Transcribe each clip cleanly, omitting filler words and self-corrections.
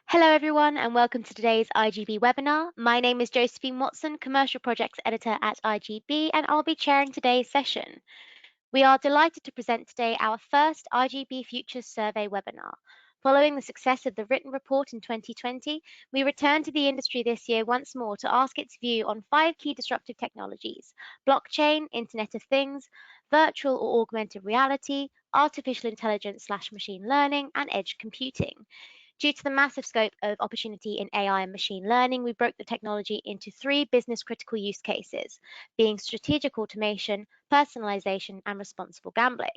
Hello, everyone, and welcome to today's iGB webinar. My name is Josephine Watson, Commercial Projects Editor at iGB, and I'll be chairing today's session. We are delighted to present today our first iGB Futures Survey webinar. Following the success of the written report in 2020, we return to the industry this year once more to ask its view on 5 key disruptive technologies: blockchain, Internet of Things, virtual or augmented reality, artificial intelligence/machine learning, and edge computing. Due to the massive scope of opportunity in AI and machine learning, we broke the technology into 3 business critical use cases, being strategic automation, personalization, and responsible gambling.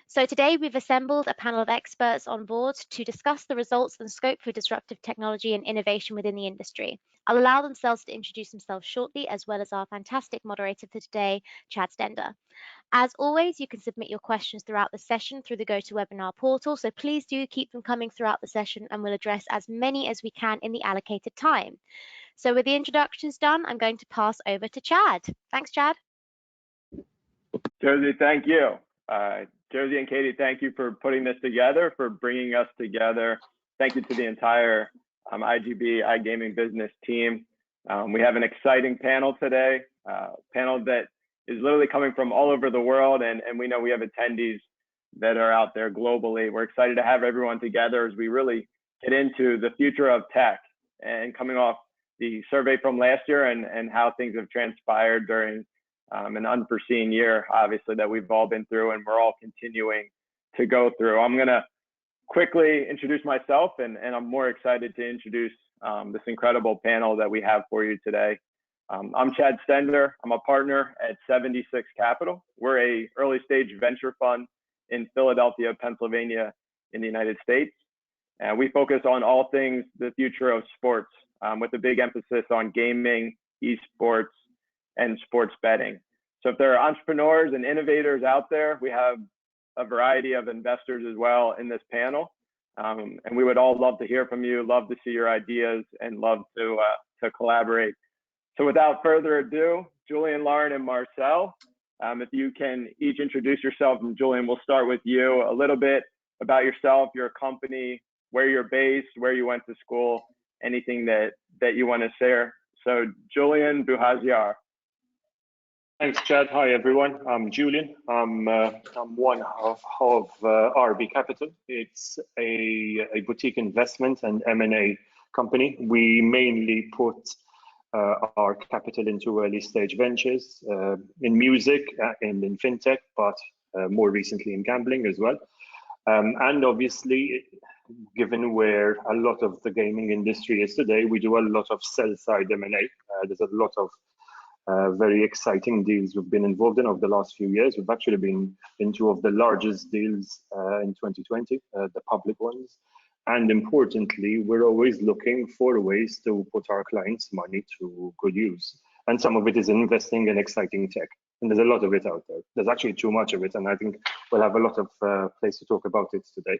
So today we've assembled a panel of experts on board to discuss the results and scope for disruptive technology and innovation within the industry. I'll allow themselves to introduce themselves shortly, as well as our fantastic moderator for today, Chad Stender. As always, you can submit your questions throughout the session through the GoToWebinar portal, so please do keep them coming throughout the session and we'll address as many as we can in the allocated time. So with the introductions done, I'm going to pass over to Chad. Thanks, Chad. Josie, thank you. Josie and Katie, thank you for putting this together, for bringing us together. Thank you to the entire iGB iGaming business team. We have an exciting panel today, panel that is literally coming from all over the world, and we know we have attendees that are out there globally. We're excited to have everyone together as we really get into the future of tech and coming off the survey from last year and how things have transpired during an unforeseen year, obviously, that we've all been through and we're all continuing to go through. I'm gonna quickly introduce myself and I'm more excited to introduce this incredible panel that we have for you today. I'm Chad Stender. I'm a partner at 76 Capital. We're a early stage venture fund in Philadelphia, Pennsylvania in the United States. And we focus on all things the future of sports with a big emphasis on gaming, esports, and sports betting. So if there are entrepreneurs and innovators out there, we have a variety of investors as well in this panel. And we would all love to hear from you, love to see your ideas, and love to collaborate. So without further ado, Julian, Lauren, and Marcel, if you can each introduce yourself. And Julian, we'll start with you. A little bit about yourself, your company, where you're based, where you went to school, anything that you want to share. So Julian Buhaziar. Thanks, Chad. Hi, everyone. I'm Julian. I'm one of RB Capital. It's a boutique investment and M&A company. We mainly put our capital into early stage ventures in music and in fintech, but more recently in gambling as well. And obviously, given where a lot of the gaming industry is today, we do a lot of sell-side M&A. There's a lot of very exciting deals we've been involved in over the last few years. We've actually been in 2 of the largest deals in 2020, the public ones. And importantly, we're always looking for ways to put our clients' money to good use. And some of it is investing in exciting tech. And there's a lot of it out there. There's actually too much of it. And I think we'll have a lot of place to talk about it today.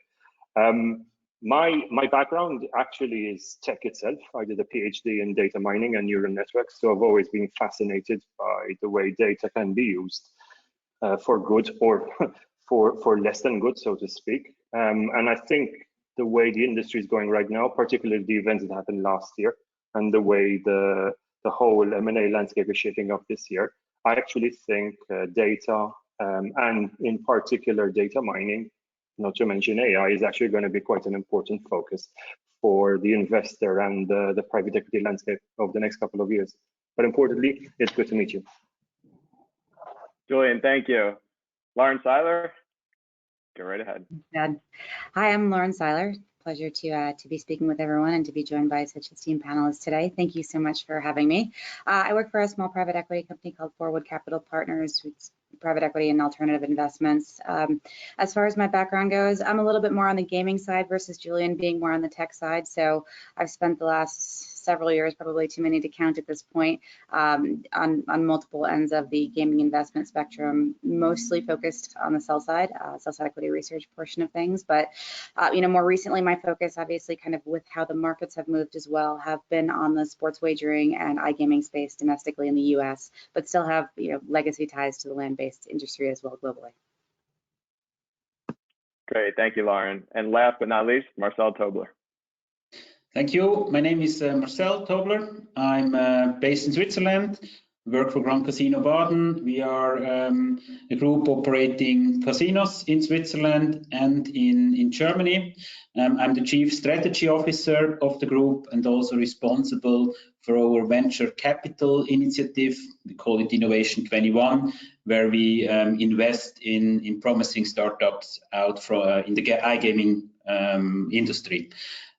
My background actually is tech itself. I did a PhD in data mining and neural networks. So I've always been fascinated by the way data can be used for good or for less than good, so to speak. And I think the way the industry is going right now, particularly the events that happened last year and the way the whole M&A landscape is shaping up this year, I actually think data and in particular data mining, not to mention AI, is actually going to be quite an important focus for the investor and the private equity landscape over the next couple of years. But importantly, it's good to meet you. Julian, thank you. Lauren Seiler, go right ahead. Hi, I'm Lauren Seiler. Pleasure to be speaking with everyone and to be joined by such esteemed panelists today. Thank you so much for having me. I work for a small private equity company called Forward Capital Partners. It's private equity and alternative investments. As far as my background goes, I'm a little bit more on the gaming side versus Julian being more on the tech side. So I've spent the last several years, probably too many to count at this point, on multiple ends of the gaming investment spectrum, mostly focused on the sell side equity research portion of things. But more recently, my focus, obviously, kind of with how the markets have moved as well, have been on the sports wagering and iGaming space domestically in the U.S., but still have legacy ties to the land-based industry as well globally. Great, thank you, Lauren. And last but not least, Marcel Tobler. Thank you. My name is Marcel Tobler. I'm based in Switzerland, work for Grand Casino Baden. We are a group operating casinos in Switzerland and in Germany. I'm the Chief Strategy Officer of the group and also responsible for our venture capital initiative. We call it Innovation 21, where we invest in promising startups out from in the iGaming industry.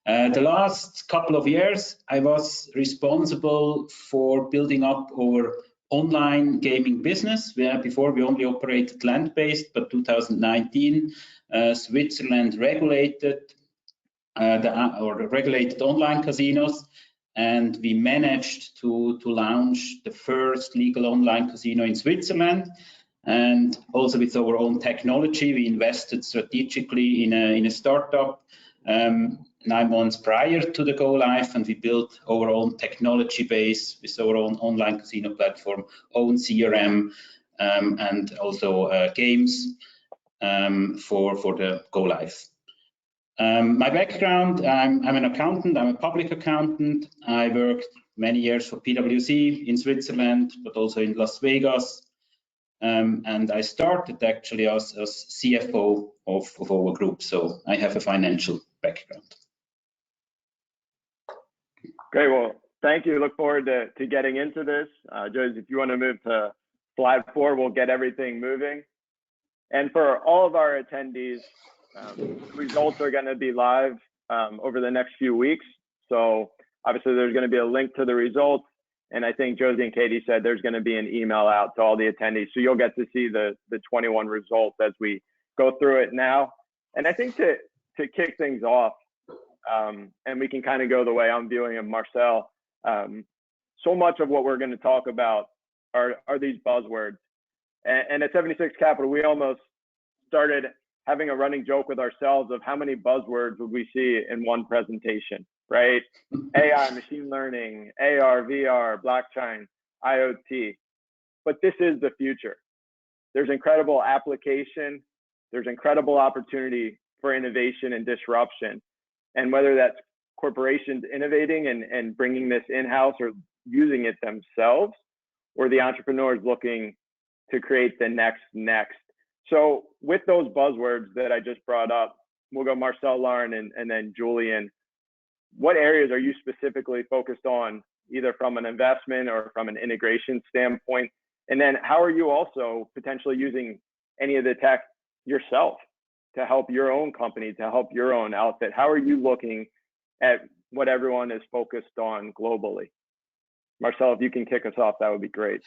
The last couple of years, I was responsible for building up our online gaming business. Before we only operated land-based, but 2019, Switzerland regulated regulated online casinos, and we managed to launch the first legal online casino in Switzerland. And also with our own technology, we invested strategically in a startup 9 months prior to the go live, and we built our own technology base with our own online casino platform, own CRM, and also games for the go live. My background, I'm an accountant, I'm a public accountant. I worked many years for PwC in Switzerland, but also in Las Vegas. And I started actually as CFO of our group, so I have a financial background. Great, well, thank you. Look forward to getting into this. Joyce, if you want to move to slide 4, we'll get everything moving. And for all of our attendees, results are going to be live over the next few weeks. So obviously there's going to be a link to the results. And I think Josie and Katie said there's going to be an email out to all the attendees. So you'll get to see the 21 results as we go through it now. And I think to kick things off, and we can kind of go the way I'm viewing of Marcel, so much of what we're going to talk about are these buzzwords. And at 76 Capital, we almost started having a running joke with ourselves of how many buzzwords would we see in one presentation, right? AI, machine learning, AR, VR, blockchain, IoT. But this is the future. There's incredible application. There's incredible opportunity for innovation and disruption. And whether that's corporations innovating and bringing this in-house or using it themselves, or the entrepreneurs looking to create the next. So with those buzzwords that I just brought up, we'll go Marcel, Lauren, and then Julian. What areas are you specifically focused on, either from an investment or from an integration standpoint? And then how are you also potentially using any of the tech yourself to help your own company, to help your own outfit? How are you looking at what everyone is focused on globally? Marcel, if you can kick us off, that would be great.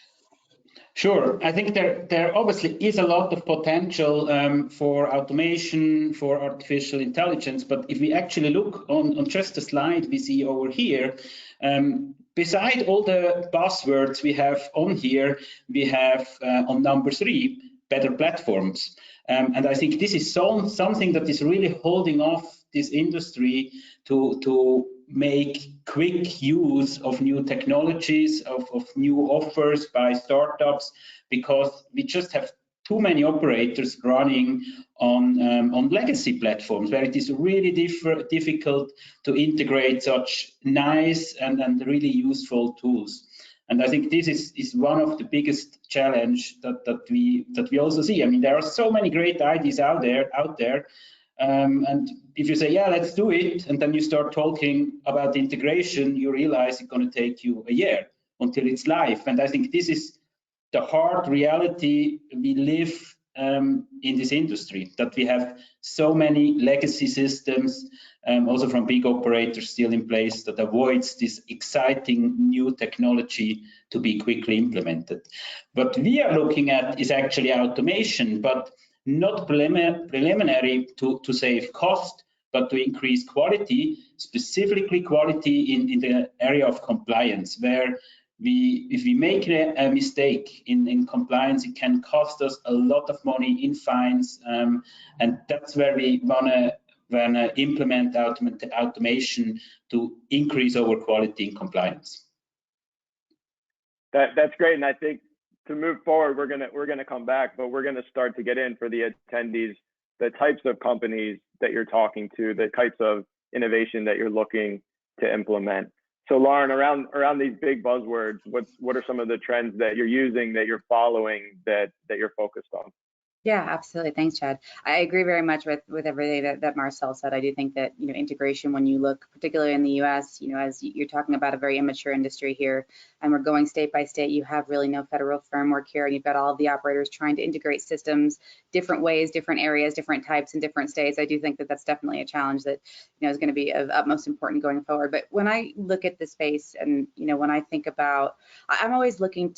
Sure. I think there obviously is a lot of potential for automation, for artificial intelligence. But if we actually look on just the slide we see over here, beside all the buzzwords we have on here, we have on number 3, better platforms. And I think this is something that is really holding off this industry to make quick use of new technologies, of new offers by startups, because we just have too many operators running on legacy platforms where it is really difficult to integrate such nice and really useful tools. And I think this is one of the biggest challenge that we also see. I mean, there are so many great ideas out there. And if you say, yeah, let's do it, and then you start talking about the integration, you realize it's going to take you a year until it's live. And I think this is the hard reality we live in this industry, that we have so many legacy systems, also from big operators still in place, that avoids this exciting new technology to be quickly implemented. What we are looking at is actually automation, but not preliminary to save cost, but to increase quality, specifically quality in the area of compliance, where if we make a mistake in compliance, it can cost us a lot of money in fines, and that's where we wanna implement automation to increase our quality in compliance. That's great, and I think to move forward, we're gonna come back, but we're gonna start to get in for the attendees, the types of companies that you're talking to, the types of innovation that you're looking to implement. So Lauren, around these big buzzwords, what are some of the trends that you're using, that you're following, that you're focused on? Yeah, absolutely. Thanks, Chad. I agree very much with everything that Marcel said. I do think that, integration, when you look particularly in the US, as you're talking about a very immature industry here, and we're going state by state, you have really no federal framework here, and you've got all of the operators trying to integrate systems different ways, different areas, different types in different states. I do think that that's definitely a challenge that, is going to be of utmost importance going forward. But when I look at the space and, when I think about, I'm always looking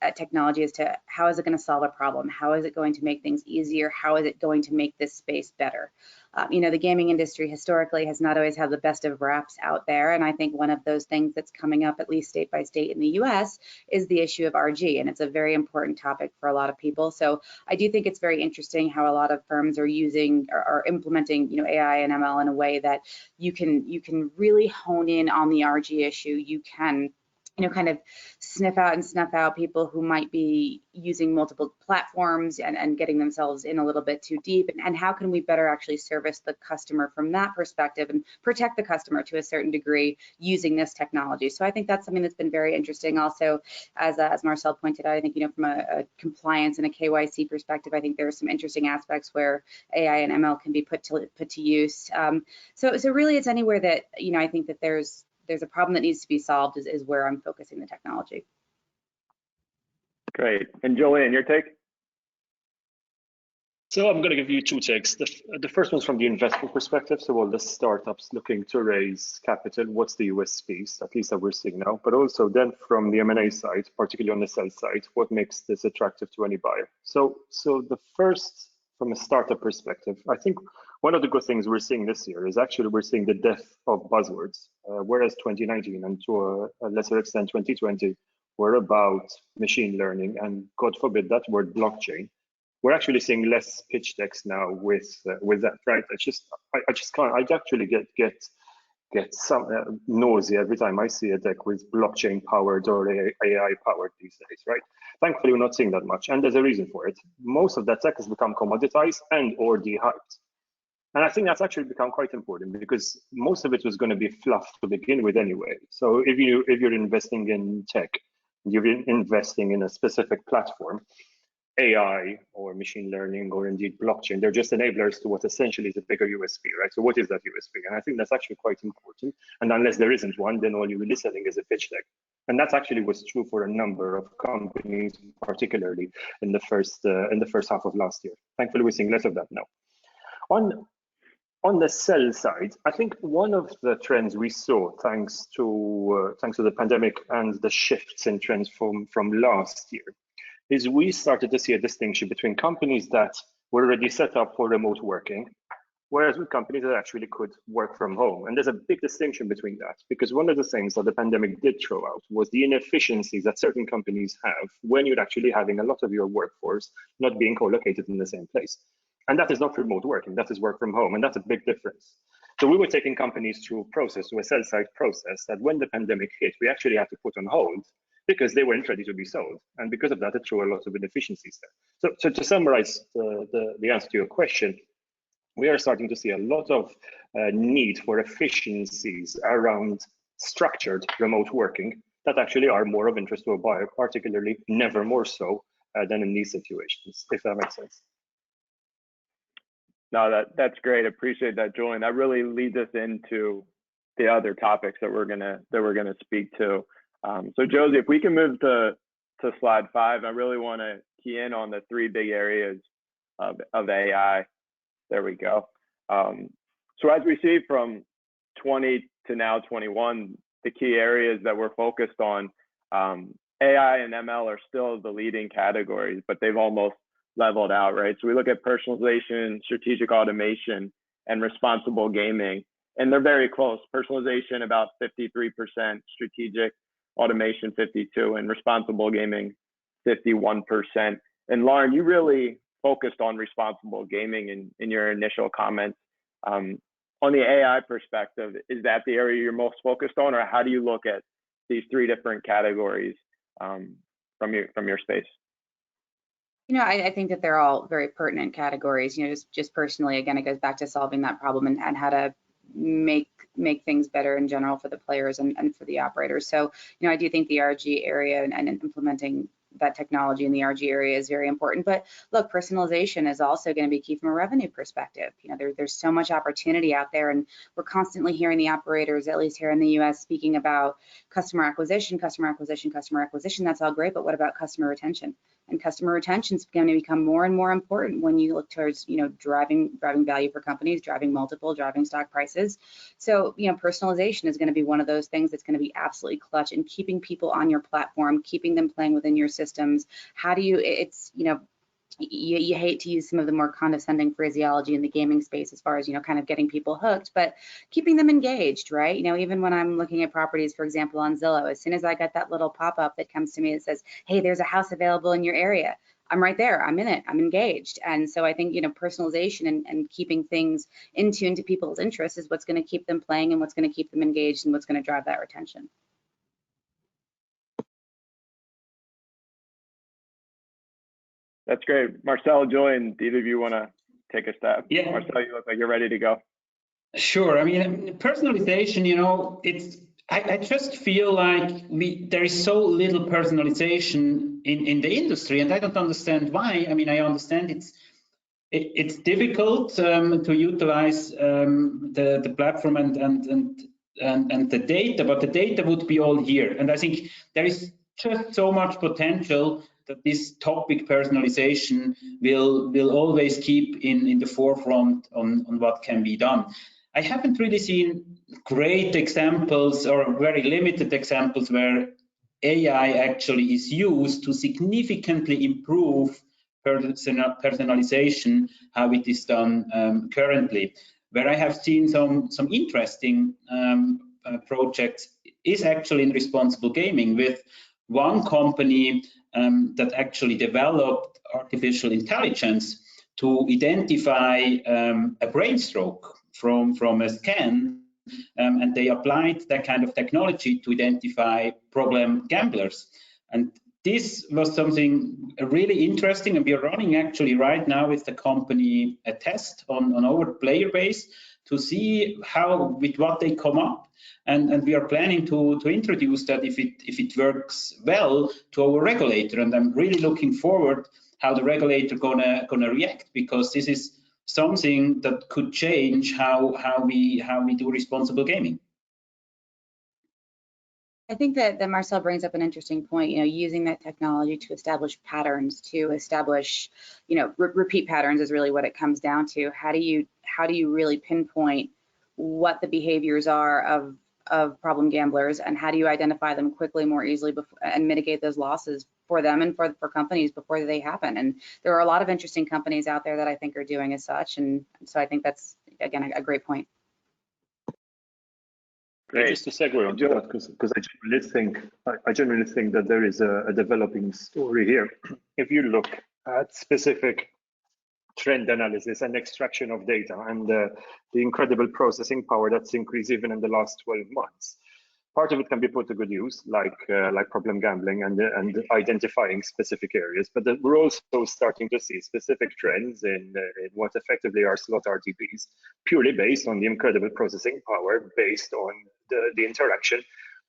at technology as to how is it going to solve a problem? How is it going to make things easier? How is it going to make this space better? The gaming industry historically has not always had the best of raps out there. And I think one of those things that's coming up, at least state by state in the US, is the issue of RG. And it's a very important topic for a lot of people. So I do think it's very interesting how a lot of firms are using or implementing, AI and ML in a way that you can really hone in on the RG issue. You can kind of sniff out and snuff out people who might be using multiple platforms and getting themselves in a little bit too deep. And how can we better actually service the customer from that perspective and protect the customer to a certain degree using this technology? So I think that's something that's been very interesting. Also, as Marcel pointed out, I think, from a compliance and a KYC perspective, I think there are some interesting aspects where AI and ML can be put to use. So really, it's anywhere that, I think that there's a problem that needs to be solved is where I'm focusing the technology. Great. And Julian, your take? So I'm going to give you two takes. The first one's from the investment perspective. So all the startups looking to raise capital, what's the USPs, at least that we're seeing now, but also then from the M&A side, particularly on the sell side, what makes this attractive to any buyer? So the first, from a startup perspective, I think one of the good things we're seeing this year is actually we're seeing the death of buzzwords, whereas 2019 and to a lesser extent 2020 were about machine learning and, God forbid, that word blockchain. We're actually seeing less pitch decks now with that, right? I just can't. I actually get some nausea every time I see a deck with blockchain powered or AI powered these days, right? Thankfully, we're not seeing that much, and there's a reason for it. Most of that tech has become commoditized and or de-hyped. And I think that's actually become quite important because most of it was going to be fluff to begin with anyway. So if you're investing in tech, you're investing in a specific platform, AI or machine learning or indeed blockchain, they're just enablers to what essentially is a bigger USP, right? So what is that USP? And I think that's actually quite important. And unless there isn't one, then all you're really selling is a pitch deck. And that's actually what's true for a number of companies, particularly in the first half of last year. Thankfully, we're seeing less of that now. On the sell side, I think one of the trends we saw thanks to the pandemic and the shifts in trends from last year is we started to see a distinction between companies that were already set up for remote working, whereas with companies that actually could work from home. And there's a big distinction between that, because one of the things that the pandemic did throw out was the inefficiencies that certain companies have when you're actually having a lot of your workforce not being co-located in the same place. And that is not remote working, that is work from home, and that's a big difference. So we were taking companies through a sell-side process that when the pandemic hit, we actually had to put on hold because they weren't ready to be sold. And because of that, it threw a lot of inefficiencies there. So to summarize the answer to your question, we are starting to see a lot of need for efficiencies around structured remote working that actually are more of interest to a buyer, particularly never more so than in these situations, if that makes sense. No, that's great. Appreciate that, Julian. That really leads us into the other topics that we're gonna speak to. So Josie, if we can move to slide 5, I really want to key in on the 3 big areas of AI. There we go. So as we see from 20 to now 21, the key areas that we're focused on, AI and ML are still the leading categories, but they've almost leveled out, right? So we look at personalization, strategic automation, and responsible gaming, and they're very close. Personalization about 53%, strategic automation 52%, and responsible gaming 51%. And Lauren, you really focused on responsible gaming in your initial comments. On the AI perspective, is that the area you're most focused on, or how do you look at these 3 different categories from your space? I think that they're all very pertinent categories. Just personally, again, it goes back to solving that problem and how to make things better in general for the players and for the operators. So, I do think the RG area and implementing that technology in the RG area is very important. But look, personalization is also going to be key from a revenue perspective. There's so much opportunity out there, and we're constantly hearing the operators, at least here in the US, speaking about customer acquisition. That's all great, but what about customer retention? And customer retention is going to become more and more important when you look towards, driving value for companies, driving stock prices. So, personalization is going to be one of those things that's going to be absolutely clutch in keeping people on your platform, keeping them playing within your systems. How do you, you hate to use some of the more condescending phraseology in the gaming space as far as, kind of getting people hooked, but keeping them engaged, right? Even when I'm looking at properties, for example, on Zillow, as soon as I got that little pop-up that comes to me that says, hey, there's a house available in your area, I'm right there, I'm in it, I'm engaged. And so I think, personalization and keeping things in tune to people's interests is what's going to keep them playing and what's going to keep them engaged and what's going to drive that retention. That's great. Marcel, Julian, do either of you want to take a step? Yeah. Marcel, you look like you're ready to go. Sure. I mean, personalization, I just feel like there is so little personalization in the industry, and I don't understand why. I mean, I understand it's difficult to utilize the platform and the data, but the data would be all here. And I think there is just so much potential that this topic personalization will always keep in the forefront on what can be done. I haven't really seen great examples or very limited examples where AI actually is used to significantly improve personalization, how it is done currently. Where I have seen some interesting projects is actually in responsible gaming, with one company that actually developed artificial intelligence to identify a brain stroke from a scan, and they applied that kind of technology to identify problem gamblers. And this was something really interesting, and we are running actually right now with the company a test on our player base to see with what they come up, and we are planning to introduce that if it works well to our regulator. And I'm really looking forward how the regulator gonna react, because this is something that could change how we do responsible gaming. I think that Marcel brings up an interesting point, using that technology to establish patterns, to establish, repeat patterns is really what it comes down to. How do you really pinpoint what the behaviors are of problem gamblers, and how do you identify them quickly, more easily, and mitigate those losses for them and for companies before they happen? And there are a lot of interesting companies out there that I think are doing as such, and so I think that's, again, a great point. Great. Just to segue on that, because I generally think that there is a developing story here. If you look at specific trend analysis and extraction of data and the incredible processing power that's increased even in the last 12 months, part of it can be put to good use, like problem gambling and identifying specific areas. But we're also starting to see specific trends in what effectively are slot RTPs, purely based on the incredible processing power, based on the interaction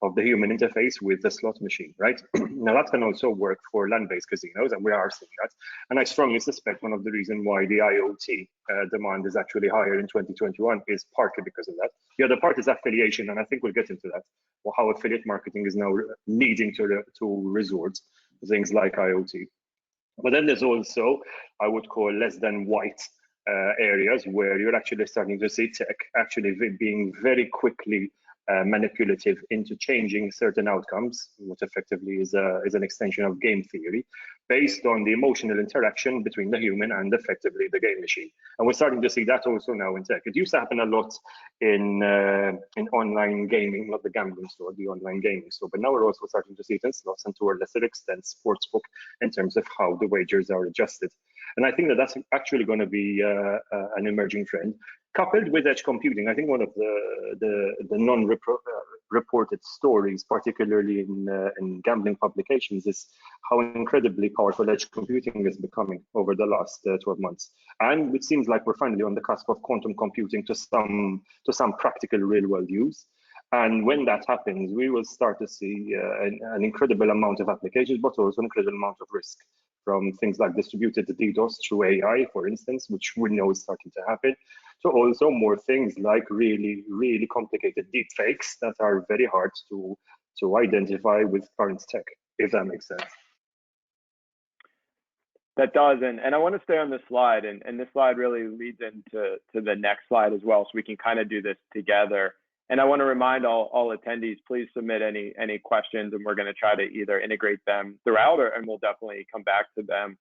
of the human interface with the slot machine, right? Now that can also work for land-based casinos, and we are seeing that. And I strongly suspect one of the reasons why the IoT demand is actually higher in 2021 is partly because of that. The other part is affiliation, and I think we'll get into that, or how affiliate marketing is now needing to resort to things like IoT. But then there's also, I would call, less than white areas where you're actually starting to see tech actually being very quickly manipulative into changing certain outcomes, which effectively is an extension of game theory, based on the emotional interaction between the human and effectively the game machine. And we're starting to see that also now in tech. It used to happen a lot in online gaming, not the gambling store, the online gaming store, but now we're also starting to see it in slots and to a lesser extent sportsbook, in terms of how the wagers are adjusted. And I think that that's actually going to be an emerging trend. Coupled with edge computing, I think one of the reported stories, particularly in gambling publications, is how incredibly powerful edge computing is becoming over the last 12 months. And it seems like we're finally on the cusp of quantum computing to some practical real-world use. And when that happens, we will start to see an incredible amount of applications, but also an incredible amount of risk, from things like distributed DDoS through AI, for instance, which we know is starting to happen, to also more things like really, really complicated deep fakes that are very hard to identify with current tech, if that makes sense. That does, and I want to stay on this slide, and this slide really leads into the next slide as well, so we can kind of do this together. And I want to remind all attendees, please submit any questions, and we're going to try to either integrate them throughout, and we'll definitely come back to them.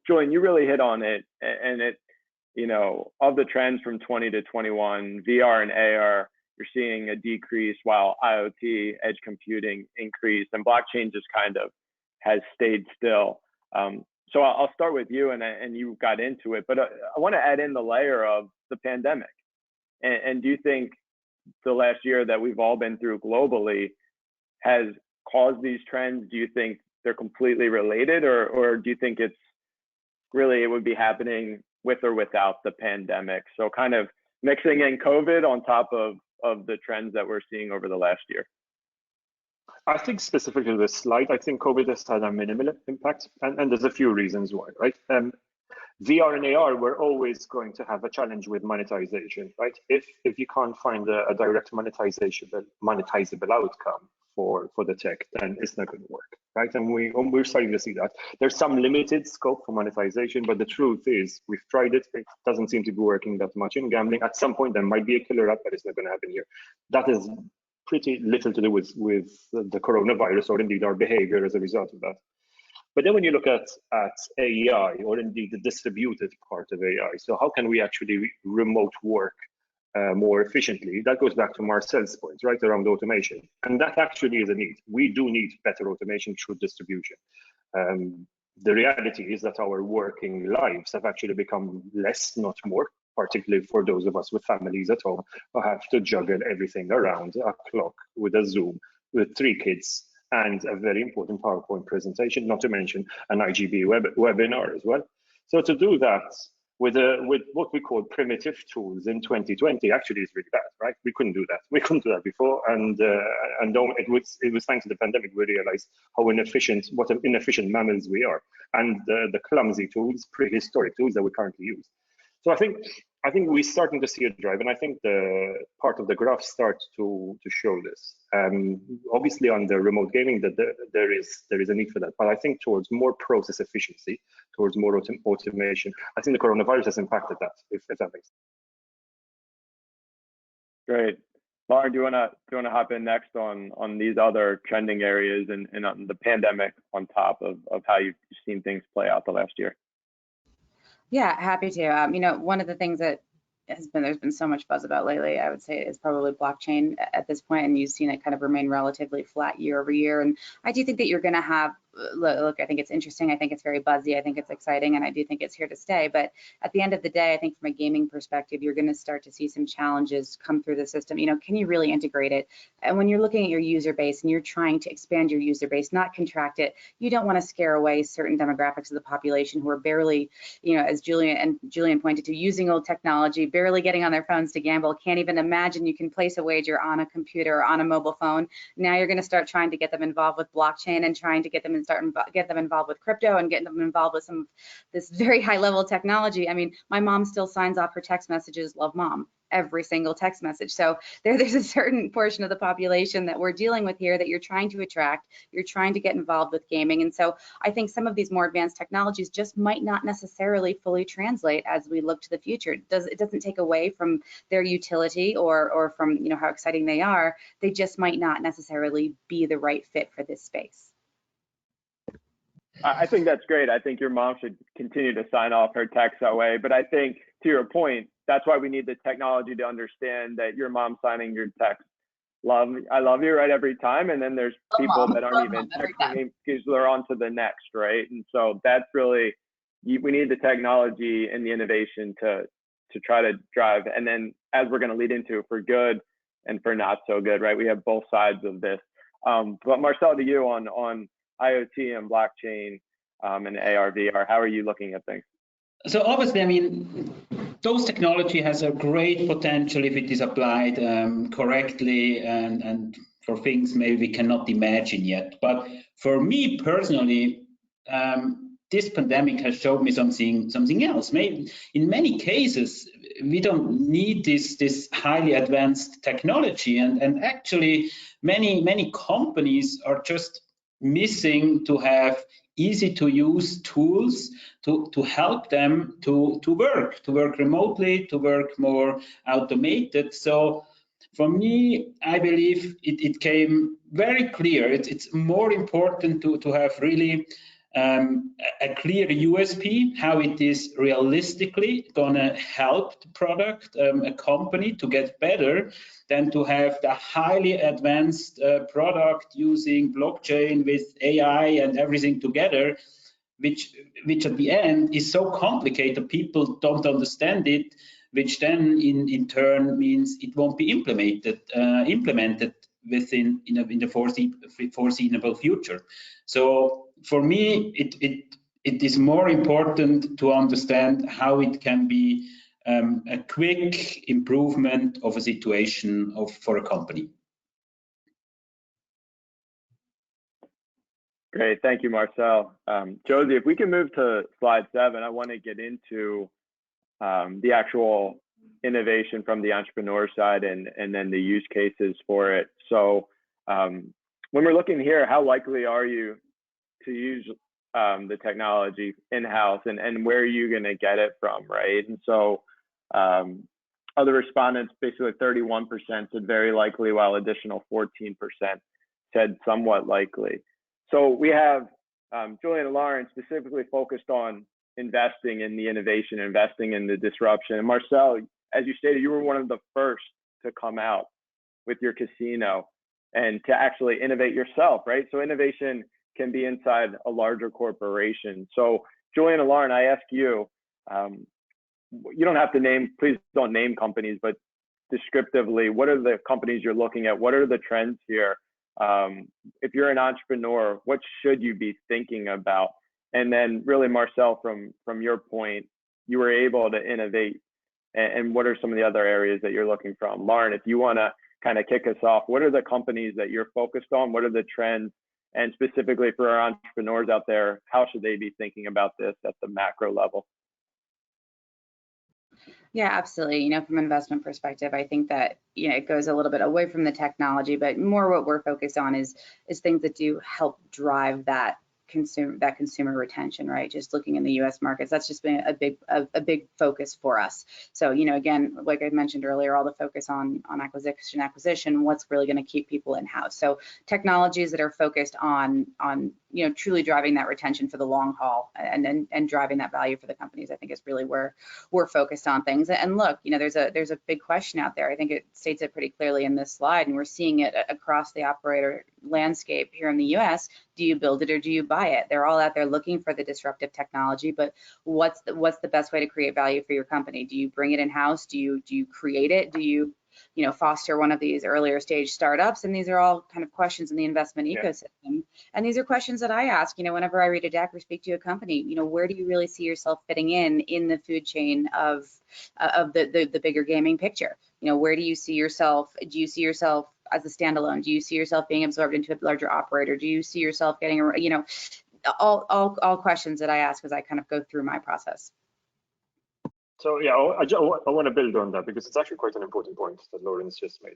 Julian, you really hit on it, and it, of the trends from 20 to 21, VR and AR, you're seeing a decrease, while IoT, edge computing increased, and blockchain just kind of has stayed still. So I'll start with you, and you got into it, but I want to add in the layer of the pandemic. And do you think the last year that we've all been through globally has caused these trends? Do you think they're completely related, or do you think it would be happening with or without the pandemic? So kind of mixing in COVID on top of the trends that we're seeing over the last year. I think specifically this slide, I think COVID has had a minimal impact, and there's a few reasons why, right? VR and AR, we're always going to have a challenge with monetization, right? If you can't find a direct monetizable outcome for the tech, then it's not going to work, right? And we're starting to see that. There's some limited scope for monetization, but the truth is we've tried it. It doesn't seem to be working that much in gambling. At some point, there might be a killer app, but it's not going to happen here. That is pretty little to do with the coronavirus, or indeed our behavior as a result of that. But then when you look at AI, or indeed the distributed part of AI, so how can we actually remote work more efficiently? That goes back to Marcel's point, right, around automation. And that actually is a need. We do need better automation through distribution. The reality is that our working lives have actually become less, not more, particularly for those of us with families at home who have to juggle everything around a clock with a Zoom, with 3 kids, and a very important PowerPoint presentation, not to mention an iGB webinar as well. So to do that with what we call primitive tools in 2020 actually is really bad, right? We couldn't do that. We couldn't do that before, and it was thanks to the pandemic we realized what inefficient mammals we are, and the clumsy tools, prehistoric tools that we currently use. So I think we're starting to see a drive, and I think the part of the graph starts to show this. Obviously, on the remote gaming, that there is a need for that, but I think towards more process efficiency, towards more automation. I think the coronavirus has impacted that, if that makes sense. Great, Lauren, do you want to hop in next on these other trending areas and on the pandemic on top of how you've seen things play out the last year? Yeah, happy to. One of the things that there's been so much buzz about lately, I would say, is probably blockchain at this point, and you've seen it kind of remain relatively flat year over year. And I do think that you're going to have, look, I think it's interesting. I think it's very buzzy. I think it's exciting, and I do think it's here to stay. But at the end of the day, I think from a gaming perspective, you're going to start to see some challenges come through the system. Can you really integrate it? And when you're looking at your user base and you're trying to expand your user base, not contract it, you don't want to scare away certain demographics of the population who are barely, as Julian pointed to, using old technology, barely getting on their phones to gamble, can't even imagine you can place a wager on a computer or on a mobile phone. Now you're going to start trying to get them involved with blockchain and trying to get them involved with crypto and getting them involved with some of this very high level technology. I mean, my mom still signs off her text messages, "Love Mom," every single text message. So there's a certain portion of the population that we're dealing with here that you're trying to attract, you're trying to get involved with gaming. And so I think some of these more advanced technologies just might not necessarily fully translate as we look to the future. It doesn't take away from their utility or from how exciting they are. They just might not necessarily be the right fit for this space. I think that's great. I think your mom should continue to sign off her texts that way. But I think, to your point, that's why we need the technology to understand that your mom signing your text, "I love you," right, every time. And then there's people that aren't even texting because they're on to the next, right? And so that's really, we need the technology and the innovation to try to drive. And then, as we're going to lead into for good, and for not so good, right? We have both sides of this. But Marcel, to you on IoT and blockchain and AR/VR, how are you looking at things? So obviously, I mean, those technology has a great potential if it is applied correctly and for things maybe we cannot imagine yet. But for me personally, this pandemic has showed me something else. Maybe in many cases, we don't need this highly advanced technology, and actually many companies are just missing to have easy to use tools to help them to work remotely, to work more automated. So for me, I believe it came very clear. It's more important to have really a clear USP, how it is realistically gonna help the product, a company to get better, than to have the highly advanced product using blockchain with AI and everything together, which at the end is so complicated, people don't understand it, which then in turn means it won't be implemented within in the foreseeable future. So for me, it is more important to understand how it can be a quick improvement of a situation for a company. Great, thank you, Marcel. Josie, if we can move to slide 7, I want to get into the actual innovation from the entrepreneur side and then the use cases for it. So when we're looking here, how likely are you to use the technology in-house, and where are you going to get it from, right? And so other respondents, basically 31% said very likely, while additional 14% said somewhat likely. So we have Julian and Lauren specifically focused on investing in the innovation, investing in the disruption. And Marcel, as you stated, you were one of the first to come out with your casino and to actually innovate yourself, right? So innovation can be inside a larger corporation. So Julian and Lauren, I ask you, you don't have to name, please don't name companies, but descriptively, what are the companies you're looking at? What are the trends here? If you're an entrepreneur, what should you be thinking about? And then really, Marcel, from your point, you were able to innovate, and what are some of the other areas that you're looking from? Lauren, if you want to kind of kick us off, what are the companies that you're focused on? What are the trends? And specifically for our entrepreneurs out there, how should they be thinking about this at the macro level? Yeah, absolutely. You know, from an investment perspective, I think that, you know, it goes a little bit away from the technology, but more what we're focused on is things that do help drive that consumer retention, right? Just looking in the U.S. markets, that's just been a big focus for us. So, you know, again, like I mentioned earlier, all the focus on acquisition, what's really going to keep people in house. So technologies that are focused on you know, truly driving that retention for the long haul and driving that value for the companies, I think is really where we're focused on things. And look, you know, there's a big question out there. I think it states it pretty clearly in this slide, and we're seeing it across the operator landscape here in the U.S. Do you build it or do you buy it? They're all out there looking for the disruptive technology, but what's the best way to create value for your company? Do you bring it in-house? Do you create it? Do you know, foster one of these earlier stage startups? And these are all kind of questions in the investment ecosystem. And these are questions that I ask, you know, whenever I read a deck or speak to a company, you know, where do you really see yourself fitting in the food chain of the bigger gaming picture? You know, where do you see yourself? Do you see yourself as a standalone? Do you see yourself being absorbed into a larger operator? Do you see yourself getting, you know, all questions that I ask as I kind of go through my process. So yeah, I want to build on that because it's actually quite an important point that Lauren's just made.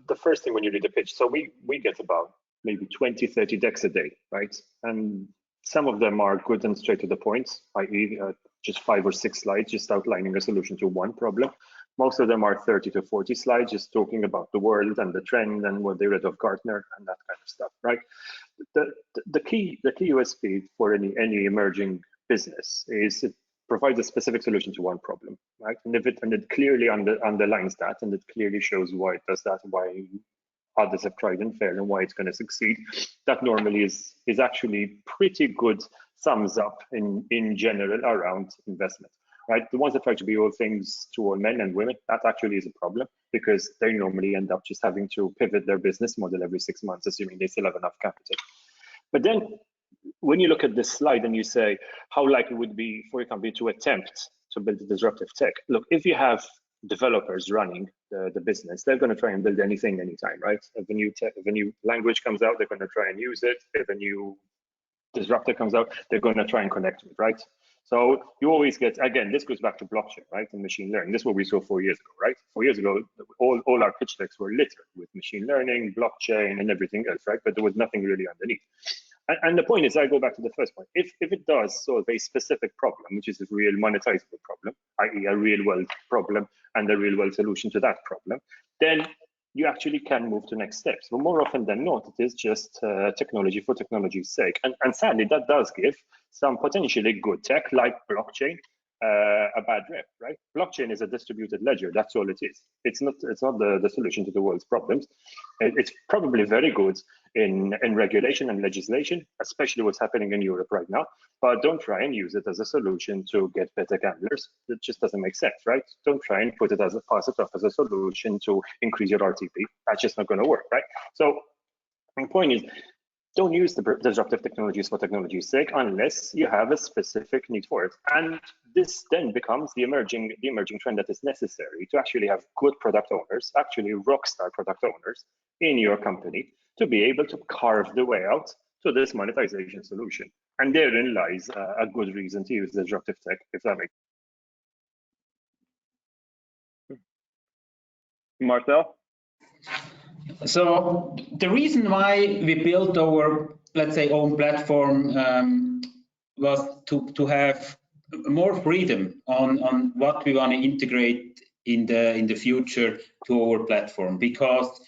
The first thing when you read the pitch, so we get about maybe 20, 30 decks a day, right? And some of them are good and straight to the point, i.e. Just 5 or 6 slides, just outlining a solution to one problem. Most of them are 30 to 40 slides, just talking about the world and the trend and what they read of Gartner and that kind of stuff, right? The key USP for any emerging business is it provides a specific solution to one problem, right? And it clearly underlines that, and it clearly shows why it does that, why others have tried and failed, and why it's going to succeed. That normally is actually pretty good thumbs up in general around investment. right? The ones that try to be all things to all men and women, that actually is a problem, because they normally end up just having to pivot their business model every 6 months, assuming they still have enough capital. But then when you look at this slide and you say, how likely would it be for a company to attempt to build a disruptive tech? Look, if you have developers running the business, they're going to try and build anything, anytime, right? If a new language comes out, they're going to try and use it. If a new disruptor comes out, they're going to try and connect with, right? So you always get, again, this goes back to blockchain, right, and machine learning. This is what we saw 4 years ago, right? 4 years ago, all our pitch decks were littered with machine learning, blockchain, and everything else, right? But there was nothing really underneath. And the point is, I go back to the first point. If it does solve a specific problem, which is a real monetizable problem, i.e. a real world problem and a real world solution to that problem, then you actually can move to next steps. But more often than not, it is just technology for technology's sake. And sadly, that does give some potentially good tech like blockchain a bad rep, right? Blockchain is a distributed ledger. That's all it is. It's not the solution to the world's problems. It's probably very good in regulation and legislation, especially what's happening in Europe right now. But don't try and use it as a solution to get better gamblers. It just doesn't make sense, right? Don't try and pass it off as a solution to increase your RTP. That's just not going to work, right? So my point is, don't use the disruptive technologies for technology's sake unless you have a specific need for it. And this then becomes the emerging trend that is necessary to actually have good product owners, actually rockstar product owners in your company, to be able to carve the way out to this monetization solution. And therein lies a good reason to use disruptive tech, if that makes sense. Marcel? So the reason why we built our, let's say, own platform was to have more freedom on what we want to integrate in the future to our platform, because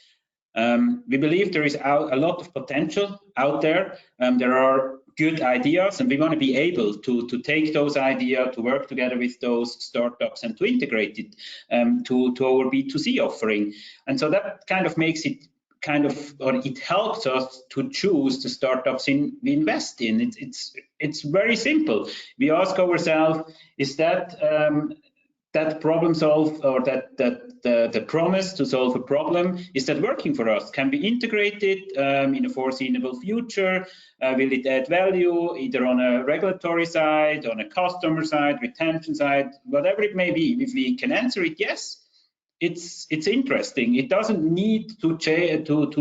we believe there is a lot of potential out there. There are good ideas, and we want to be able to take those ideas, to work together with those startups, and to integrate it to our B2C offering. And so that kind of makes it or it helps us to choose the startups we invest in. It's very simple. We ask ourselves, is that problem solve, or that the promise to solve a problem, is that working for us? Can we integrate it in a foreseeable future? Will it add value either on a regulatory side, on a customer side, retention side, whatever it may be? If we can answer it yes, it's interesting. It doesn't need to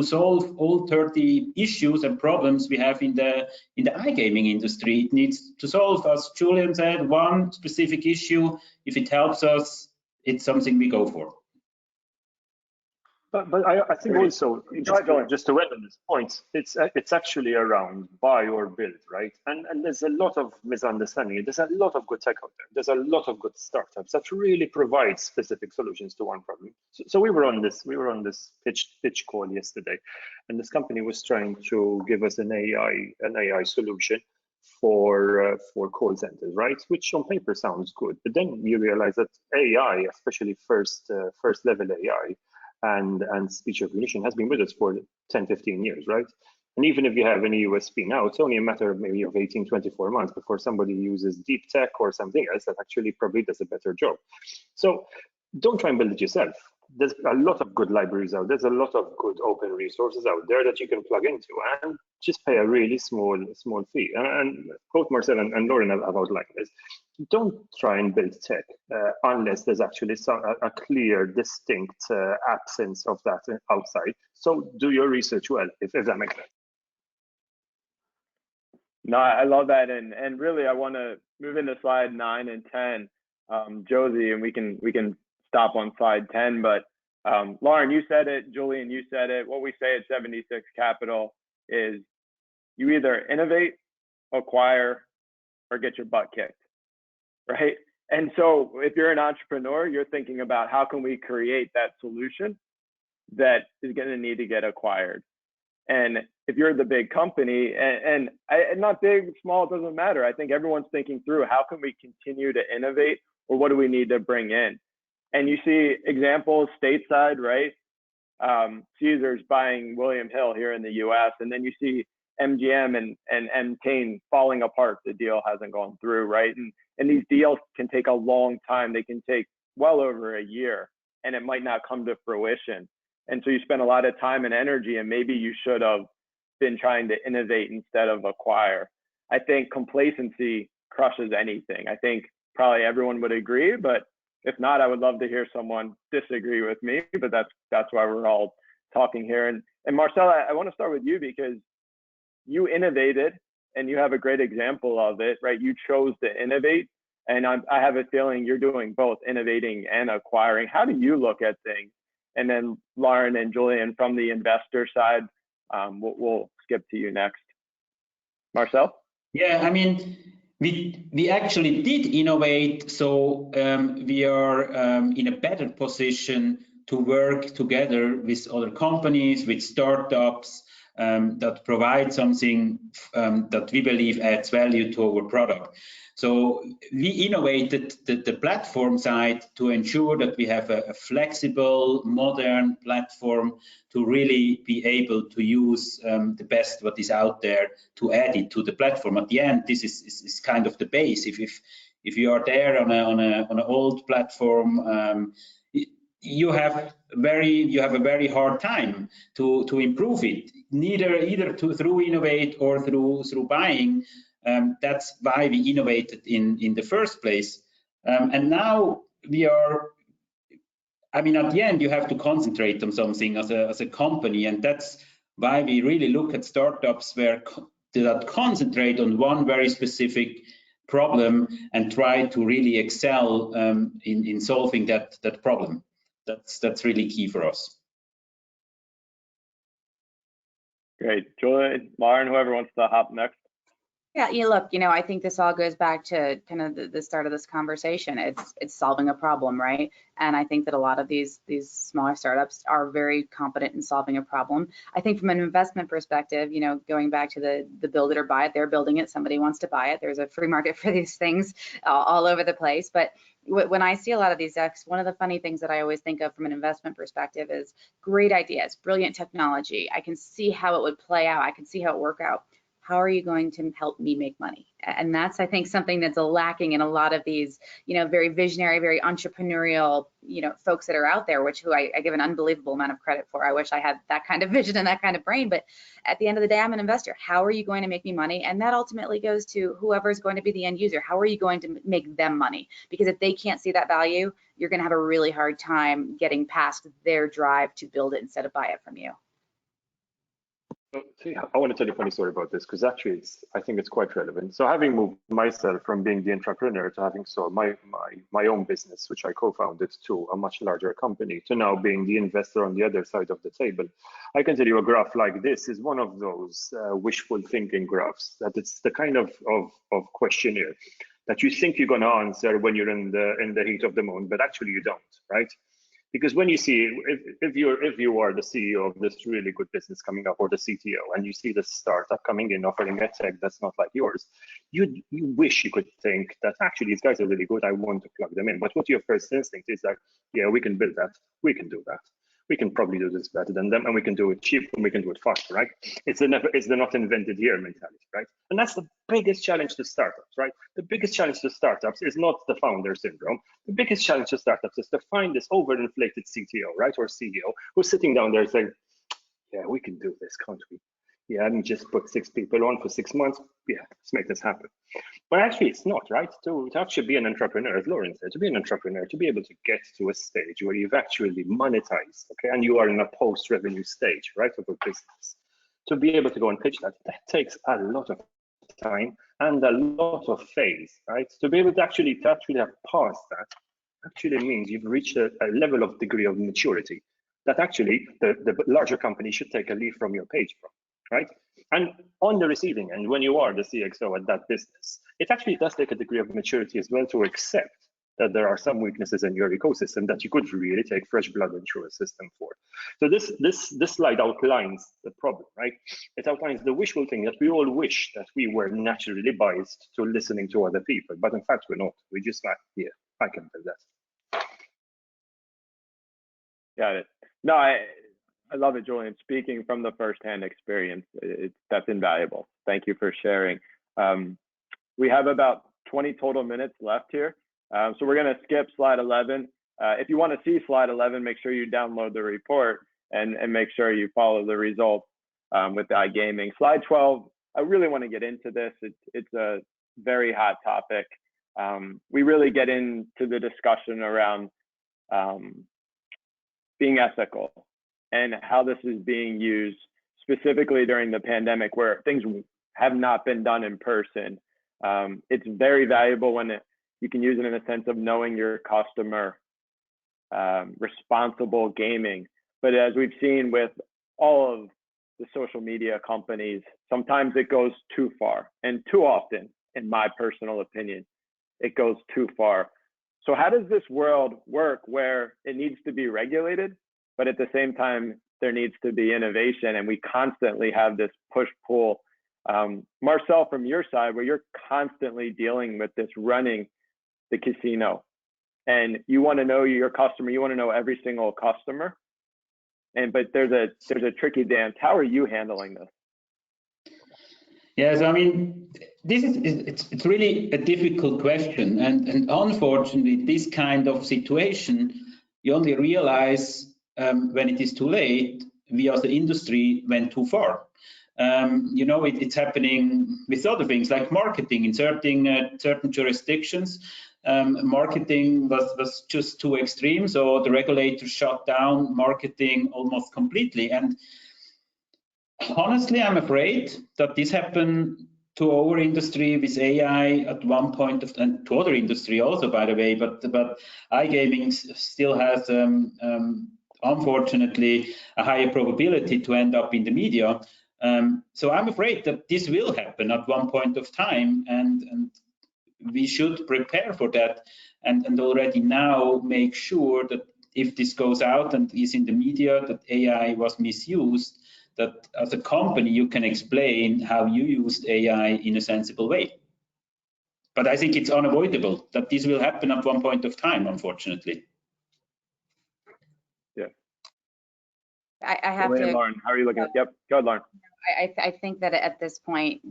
solve all 30 issues and problems we have in the iGaming industry. It needs to solve, as Julian said, one specific issue. If it helps us, it's something we go for. But I think also, just to add on this point, it's actually around buy or build, right? And there's a lot of misunderstanding. There's a lot of good tech out there. There's a lot of good startups that really provide specific solutions to one problem. So we were on this pitch call yesterday, and this company was trying to give us an AI solution for call centers, right? Which on paper sounds good, but then you realize that AI, especially first level AI, and speech recognition, has been with us for 10-15 years, right? And even if you have any USP now, it's only a matter of maybe of 18-24 months before somebody uses deep tech or something else that actually probably does a better job. So don't try and build it yourself. There's a lot of good libraries out there. There's a lot of good open resources out there that you can plug into, and just pay a really small fee. And both Marcel and Lauren have outlined this. Don't try and build tech unless there's actually a clear, distinct absence of that outside. So do your research well, if that makes sense. No, I love that, and really, I want to move into slide 9 and 10, Josie, and we can stop on slide 10. But Lauren, you said it, Julian, you said it. What we say at 76 Capital is you either innovate, acquire, or get your butt kicked, right? And so if you're an entrepreneur, you're thinking about how can we create that solution that is going to need to get acquired. And if you're the big company, and not big, small, it doesn't matter. I think everyone's thinking through how can we continue to innovate, or what do we need to bring in? And you see examples stateside, right? Caesars buying William Hill here in the US, and then you see MGM and Entain falling apart. The deal hasn't gone through, right? And these deals can take a long time. They can take well over a year, and it might not come to fruition. And so you spend a lot of time and energy, and maybe you should have been trying to innovate instead of acquire. I think complacency crushes anything. I think probably everyone would agree, but if not, I would love to hear someone disagree with me, but that's why we're all talking here. And Marcel, I want to start with you because you innovated and you have a great example of it, right? You chose to innovate, and I have a feeling you're doing both innovating and acquiring. How do you look at things? And then Lauren and Julian from the investor side, we'll skip to you next. Marcel? Yeah, I mean, we actually did innovate, so we are in a better position to work together with other companies, with startups that provide something that we believe adds value to our product. So we innovated the platform side to ensure that we have a flexible, modern platform to really be able to use the best what is out there to add it to the platform. At the end, this is kind of the base. If you are there on an old platform, you have a very hard time to improve it, either through innovate or through buying. That's why we innovated in the first place. And now we are, I mean, at the end, you have to concentrate on something as a company. And that's why we really look at startups that concentrate on one very specific problem and try to really excel in solving that problem. That's really key for us. Great. Julian, Lauren, whoever wants to hop next. Yeah, look, I think this all goes back to kind of the start of this conversation. It's solving a problem, right? And I think that a lot of these smaller startups are very competent in solving a problem. I think from an investment perspective, going back to the build it or buy it, they're building it, somebody wants to buy it. There's a free market for these things all over the place. But when I see a lot of these decks, one of the funny things that I always think of from an investment perspective is great ideas, brilliant technology. I can see how it would play out. I can see how it work out. How are you going to help me make money? And that's, I think, something that's lacking in a lot of these, very visionary, very entrepreneurial, folks that are out there, who I give an unbelievable amount of credit for. I wish I had that kind of vision and that kind of brain, but at the end of the day, I'm an investor. How are you going to make me money? And that ultimately goes to whoever's going to be the end user. How are you going to make them money? Because if they can't see that value, you're going to have a really hard time getting past their drive to build it instead of buy it from you. So, I want to tell you a funny story about this because actually I think it's quite relevant. So having moved myself from being the entrepreneur to having sold my own business, which I co-founded, to a much larger company, to now being the investor on the other side of the table, I can tell you a graph like this is one of those wishful thinking graphs, that it's the kind of questionnaire that you think you're going to answer when you're in the heat of the moment, but actually you don't, right? Because when you see, if you are the CEO of this really good business coming up, or the CTO, and you see the startup coming in offering a tech that's not like yours, you wish you could think that actually these guys are really good, I want to plug them in. But what your first instinct is like, yeah, we can build that, we can do that, we can probably do this better than them, and we can do it cheap, and we can do it faster, right? It's the not invented here mentality, right? And that's the biggest challenge to startups, right? The biggest challenge to startups is not the founder syndrome. The biggest challenge to startups is to find this overinflated CTO, right, or CEO, who's sitting down there saying, yeah, we can do this, can't we? Yeah, and just put 6 people on for 6 months. Yeah, let's make this happen. But actually, it's not, right? To actually be an entrepreneur, as Lauren said, to be an entrepreneur, to be able to get to a stage where you've actually monetized, okay, and you are in a post-revenue stage, right, of a business, to be able to go and pitch that takes a lot of time and a lot of faith, right? To be able to actually have passed that actually means you've reached a level of degree of maturity that actually the larger company should take a leaf from your page from, right? And on the receiving end, when you are the CXO at that business, it actually does take a degree of maturity as well to accept that there are some weaknesses in your ecosystem that you could really take fresh blood into a system for. So this slide outlines the problem, right? It outlines the wishful thing that we all wish that we were naturally biased to listening to other people, but in fact we're not. We just like, yeah, I can do that. Got it. No, I love it, Julian. Speaking from the firsthand experience, that's invaluable. Thank you for sharing. We have about 20 total minutes left here. So we're going to skip slide 11. If you want to see slide 11, make sure you download the report and make sure you follow the results with iGaming. Slide 12, I really want to get into this. It's a very hot topic. We really get into the discussion around being ethical and how this is being used specifically during the pandemic where things have not been done in person. It's very valuable when you can use it in a sense of knowing your customer, responsible gaming. But as we've seen with all of the social media companies, sometimes it goes too far, and too often, in my personal opinion, it goes too far. So how does this world work where it needs to be regulated, but at the same time, there needs to be innovation, and we constantly have this push-pull? Marcel, from your side, where you're constantly dealing with this running the casino, and you want to know your customer, you want to know every single customer, but there's a tricky dance. How are you handling this? Yes, I mean, it's really a difficult question, and unfortunately, this kind of situation you only realize when it is too late. We as the industry went too far. You know, it's happening with other things like marketing in certain jurisdictions. Marketing was just too extreme, so the regulators shut down marketing almost completely. And honestly, I'm afraid that this happened to our industry with AI at one point, and to other industry also, by the way. But iGaming still has, unfortunately, a higher probability to end up in the media. So I'm afraid that this will happen at one point of time, and we should prepare for that, and already now make sure that if this goes out and is in the media that AI was misused, that as a company you can explain how you used AI in a sensible way. But I think it's unavoidable that this will happen at one point of time, unfortunately. Yeah. I have to. Lauren, how are you looking at? Yep, go ahead, Lauren. I think that at this point,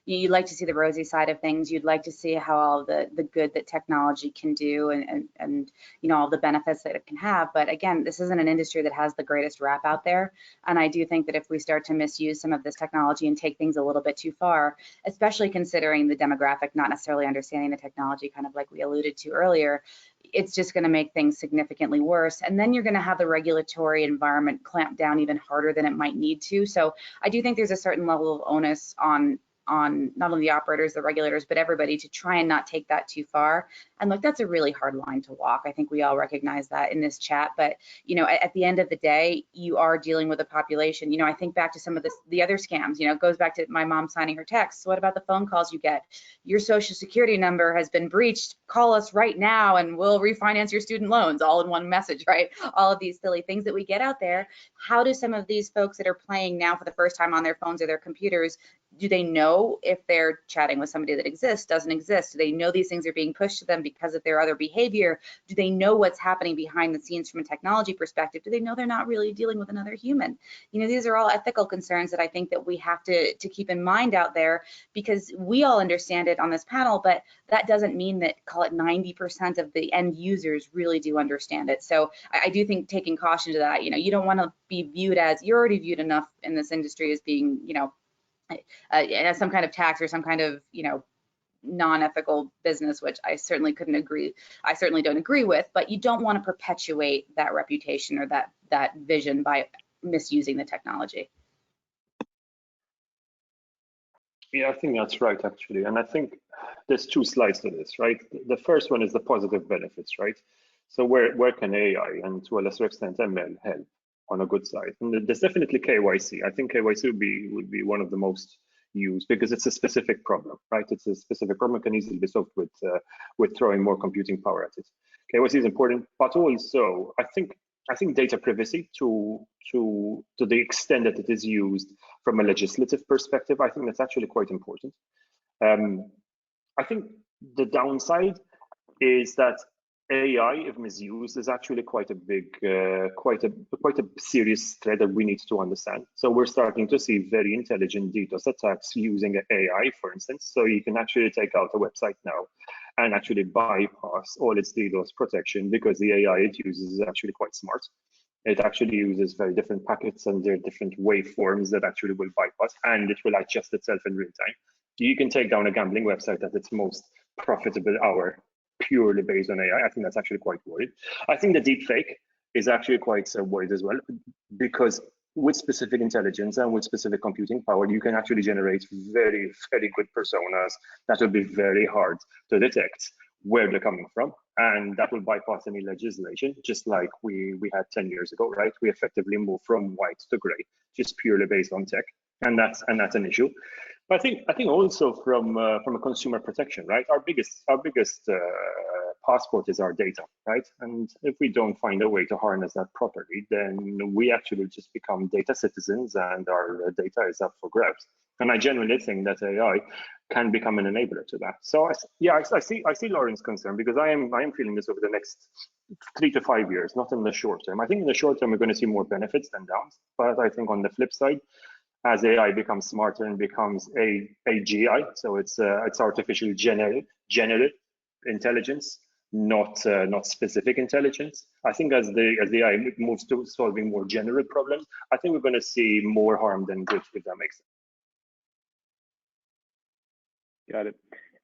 you'd like to see the rosy side of things. You'd like to see how all the good that technology can do and you know, all the benefits that it can have. But again, this isn't an industry that has the greatest rap out there. And I do think that if we start to misuse some of this technology and take things a little bit too far, especially considering the demographic, not necessarily understanding the technology, kind of like we alluded to earlier, it's just going to make things significantly worse. And then you're going to have the regulatory environment clamp down even harder than it might need to. So I do think there's a certain level of onus on not only the operators, the regulators, but everybody to try and not take that too far. And look, that's a really hard line to walk. I think we all recognize that in this chat. But, you know, at the end of the day, you are dealing with a population. You know, I think back to some of the other scams, you know, it goes back to my mom signing her texts. What about the phone calls you get? Your social security number has been breached. Call us right now and we'll refinance your student loans, all in one message, right? All of these silly things that we get out there. How do some of these folks that are playing now for the first time on their phones or their computers, do they know if they're chatting with somebody that exists, doesn't exist? Do they know these things are being pushed to them because of their other behavior? Do they know what's happening behind the scenes from a technology perspective? Do they know they're not really dealing with another human? You know, these are all ethical concerns that I think that we have to keep in mind out there, because we all understand it on this panel, but that doesn't mean that, call it 90% of the end users really do understand it. So I do think taking caution to that, you know, you don't want to be viewed as, you're already viewed enough in this industry as being, you know, as some kind of tax or some kind of, you know, non-ethical business, which I certainly don't agree with, but you don't want to perpetuate that reputation or that vision by misusing the technology. Yeah, I think that's right, actually. And I think there's two slides to this, right? The first one is the positive benefits, right? So where can AI and to a lesser extent ML help on a good side? And there's definitely KYC. I think KYC would be one of the most used because it's a specific problem, right? It's a specific problem, can easily be solved with throwing more computing power at it. KYC is important, but also I think data privacy to the extent that it is used from a legislative perspective, I think that's actually quite important. I think the downside is that AI, if misused, is actually quite a big, quite a serious threat that we need to understand. So we're starting to see very intelligent DDoS attacks using AI, for instance. So you can actually take out a website now and actually bypass all its DDoS protection because the AI it uses is actually quite smart. It actually uses very different packets and there are different waveforms that actually will bypass, and it will adjust itself in real time. You can take down a gambling website at its most profitable hour purely based on AI. I think that's actually quite worried. I think the deep fake is actually quite worried as well, because with specific intelligence and with specific computing power, you can actually generate very, very good personas that will be very hard to detect where they're coming from, and that will bypass any legislation, just like we had 10 years ago, right? We effectively moved from white to gray, just purely based on tech, and that's an issue. But I think also from a consumer protection, right? Our biggest passport is our data, right? And if we don't find a way to harness that properly, then we actually just become data citizens, and our data is up for grabs. And I genuinely think that AI can become an enabler to that. So I see Lauren's concern, because I am feeling this over the next 3 to 5 years, not in the short term. I think in the short term we're going to see more benefits than downs, but I think on the flip side, as AI becomes smarter and becomes AGI, so it's artificial generative intelligence, not specific intelligence. I think as the AI moves to solving more general problems, I think we're going to see more harm than good, if that makes sense. Got it.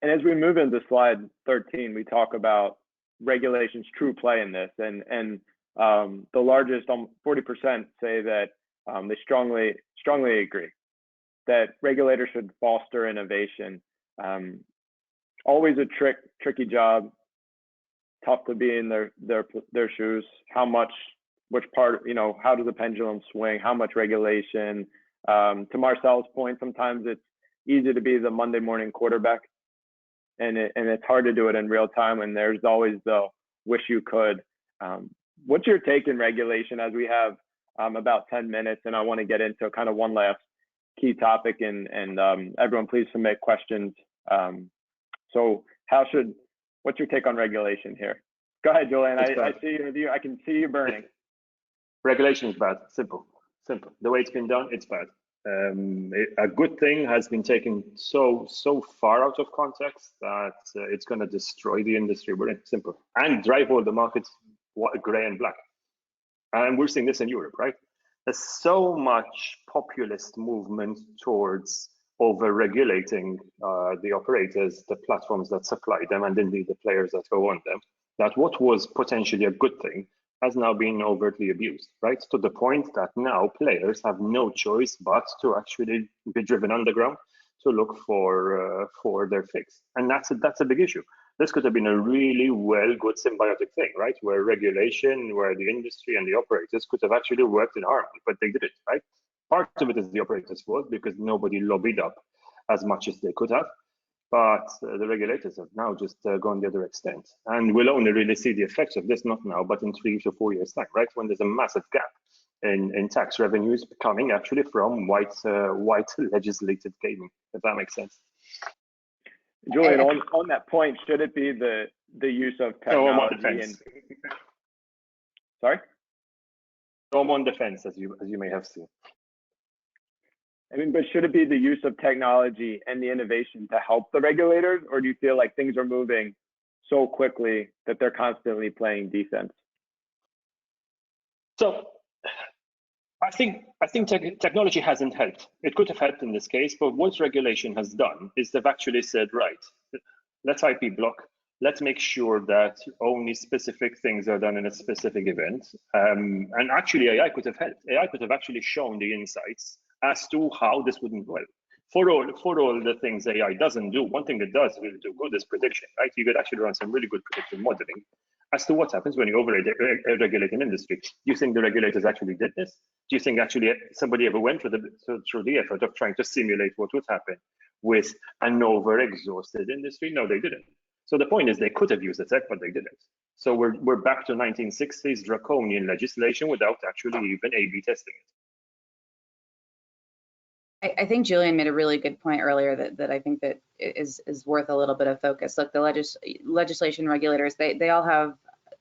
And as we move into slide 13, we talk about regulation's true play in this, and the largest 40% say that they strongly agree that regulators should foster innovation. Always a tricky job, tough to be in their shoes. Which part, how does the pendulum swing? How much regulation? To Marcel's point, sometimes it's easy to be the Monday morning quarterback, and it's hard to do it in real time. And there's always the wish you could. What's your take in regulation, as we have about 10 minutes, and I want to get into kind of one last key topic, and everyone please submit questions. So what's your take on regulation here? Go ahead, Julian. I see you. I can see you burning. Regulation is bad. Simple. The way it's been done, it's bad. A good thing has been taken so far out of context that it's going to destroy the industry. We're in. Simple. And drive all the markets gray and black. And we're seeing this in Europe, right? There's so much populist movement towards over-regulating the operators, the platforms that supply them, and indeed the players that go on them, that what was potentially a good thing has now been overtly abused, right? To the point that now players have no choice but to actually be driven underground to look for their fix. And that's a big issue. This could have been a really good symbiotic thing, right? Where regulation, where the industry and the operators could have actually worked in harmony, but they didn't, right? Part of it is the operators' fault because nobody lobbied up as much as they could have. But the regulators have now just gone the other extent. And we'll only really see the effects of this, not now, but in 3 to 4 years' time, right? When there's a massive gap in tax revenues coming actually from white legislated gaming, if that makes sense. Julian, on that point, should it be the use of technology? Sorry? So I'm on defense, as you may have seen. I mean, but should it be the use of technology and the innovation to help the regulators, or do you feel like things are moving so quickly that they're constantly playing defense? So I think technology hasn't helped. It could have helped in this case, but what regulation has done is they've actually said, right, let's IP block. Let's make sure that only specific things are done in a specific event. And actually, AI could have helped. AI could have actually shown the insights as to how this wouldn't work. For all the things AI doesn't do, one thing it does really do good is prediction, right? You could actually run some really good predictive modeling as to what happens when you over-regulate an industry. Do you think the regulators actually did this? Do you think actually somebody ever went through the effort of trying to simulate what would happen with an over-exhausted industry? No, they didn't. So the point is they could have used the tech, but they didn't. So we're back to 1960s draconian legislation without actually even A/B testing it. I think Julian made a really good point earlier that I think that is worth a little bit of focus. Look, the legislation regulators, they all have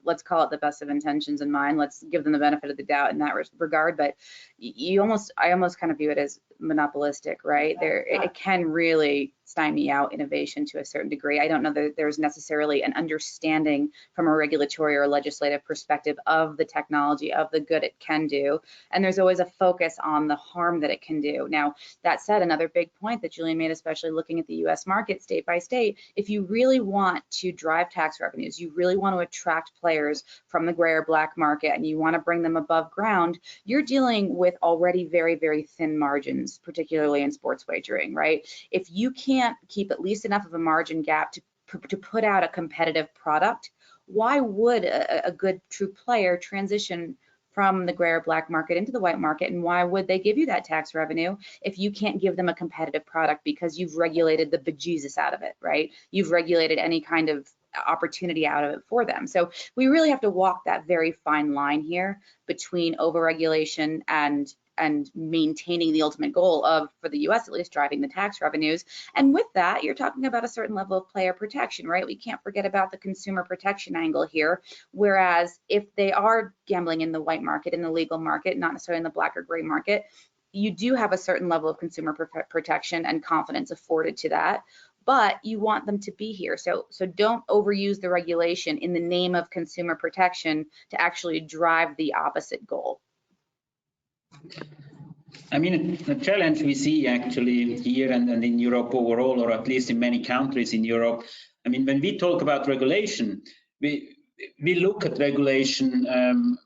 let's call it the best of intentions in mind. Let's give them the benefit of the doubt in that regard. But I almost kind of view it as monopolistic, right? It can really stymie out innovation to a certain degree. I don't know that there's necessarily an understanding from a regulatory or legislative perspective of the technology, of the good it can do. And there's always a focus on the harm that it can do. Now, that said, another big point that Julian made, especially looking at the US market state by state, if you really want to drive tax revenues, you really want to attract players from the gray or black market, and you want to bring them above ground, you're dealing with already very, very thin margins, particularly in sports wagering, right? If you can't keep at least enough of a margin gap to put out a competitive product, why would a good true player transition from the gray or black market into the white market, and why would they give you that tax revenue if you can't give them a competitive product because you've regulated the bejesus out of it, right? You've regulated any kind of opportunity out of it for them. So we really have to walk that very fine line here between overregulation and maintaining the ultimate goal of, for the US at least, driving the tax revenues. And with that, you're talking about a certain level of player protection, right? We can't forget about the consumer protection angle here. Whereas if they are gambling in the white market, in the legal market, not necessarily in the black or gray market, you do have a certain level of consumer protection and confidence afforded to that, but you want them to be here. So don't overuse the regulation in the name of consumer protection to actually drive the opposite goal. I mean, the challenge we see actually here and in Europe overall, or at least in many countries in Europe, I mean, when we talk about regulation, we look at regulation